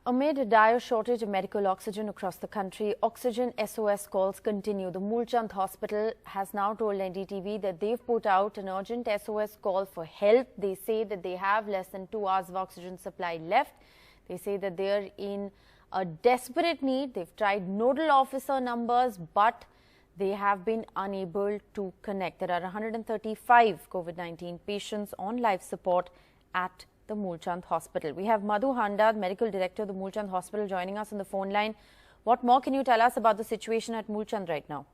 Amid a dire shortage of medical oxygen across the country, oxygen SOS calls continue. The Mulchand Hospital has now told NDTV that they've put out an urgent SOS call for help. They say that they have less than 2 hours of oxygen supply left. They say that they are in a desperate need. They've tried nodal officer numbers, but they have been unable to connect. There are 135 Covid-19 patients on life support at the Mulchand Hospital. We have Madhu Handa, Medical Director of the Mulchand Hospital, joining us on the phone line. What more can you tell us about the situation at Mulchand right now?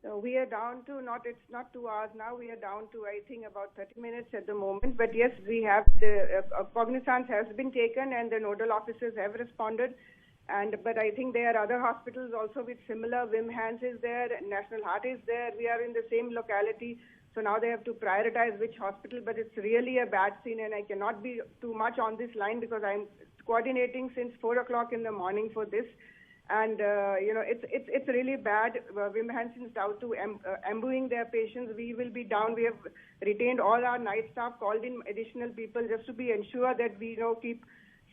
So we are down to it's not 2 hours now. We are down to, I think, about 30 minutes at the moment. But yes, we have the cognizance has been taken and the nodal officers have responded. But I think there are other hospitals also with similar. Wimhans is there, National Heart is there. We are in the same locality. So now they have to prioritize which hospital, but it's really a bad scene, and I cannot be too much on this line because I'm coordinating since 4 o'clock in the morning for this. And, it's really bad. Wimhans is down to ambulling their patients. We will be down. We have retained all our night staff, called in additional people just to be ensure that we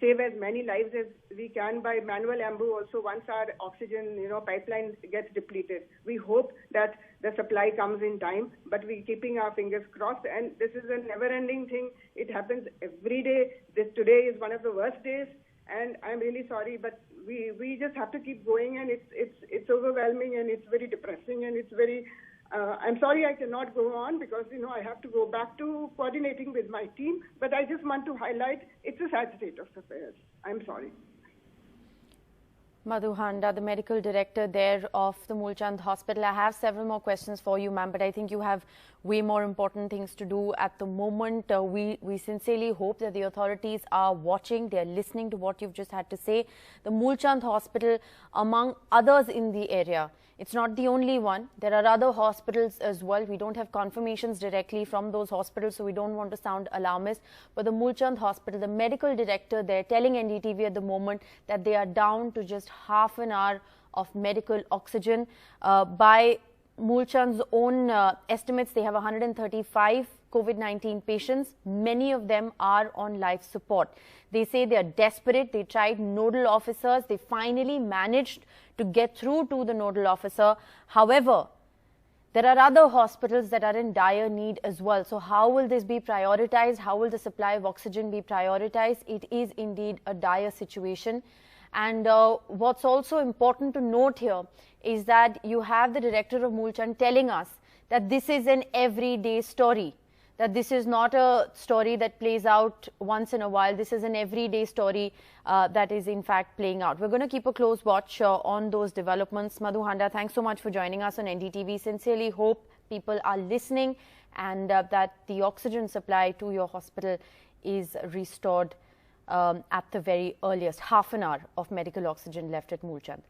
save as many lives as we can by manual ambu also once our oxygen, pipeline gets depleted. We hope that the supply comes in time, but we're keeping our fingers crossed. And this is a never-ending thing. It happens every day. Today is one of the worst days, and I'm really sorry, but we just have to keep going, and it's overwhelming, and it's very depressing, and it's very. I'm sorry I cannot go on because, I have to go back to coordinating with my team. But I just want to highlight it's a sad state of affairs. I'm sorry. Madhu Handa, the Medical Director there of the Mulchand Hospital. I have several more questions for you, ma'am, but I think you have way more important things to do at the moment. We sincerely hope that the authorities are watching. They are listening to what you've just had to say. The Mulchand Hospital, among others in the area, it's not the only one. There are other hospitals as well. We don't have confirmations directly from those hospitals, so we don't want to sound alarmist. But the Mulchand Hospital, the medical director there telling NDTV at the moment that they are down to just half an hour of medical oxygen. By Mulchand's own estimates, they have 135 Covid-19 patients. Many of them are on life support. They say they are desperate. They tried nodal officers. They finally managed to get through to the nodal officer. However, there are other hospitals that are in dire need as well. So how will this be prioritized? How will the supply of oxygen be prioritized? It is indeed a dire situation. And what's also important to note here is that you have the director of Mulchand telling us that this is an everyday story, that this is not a story that plays out once in a while. This is an everyday story that is in fact playing out. We're going to keep a close watch on those developments. Madhu Handa, thanks so much for joining us on NDTV. Sincerely hope people are listening and that the oxygen supply to your hospital is restored at the very earliest. Half an hour of medical oxygen left at Mulchand.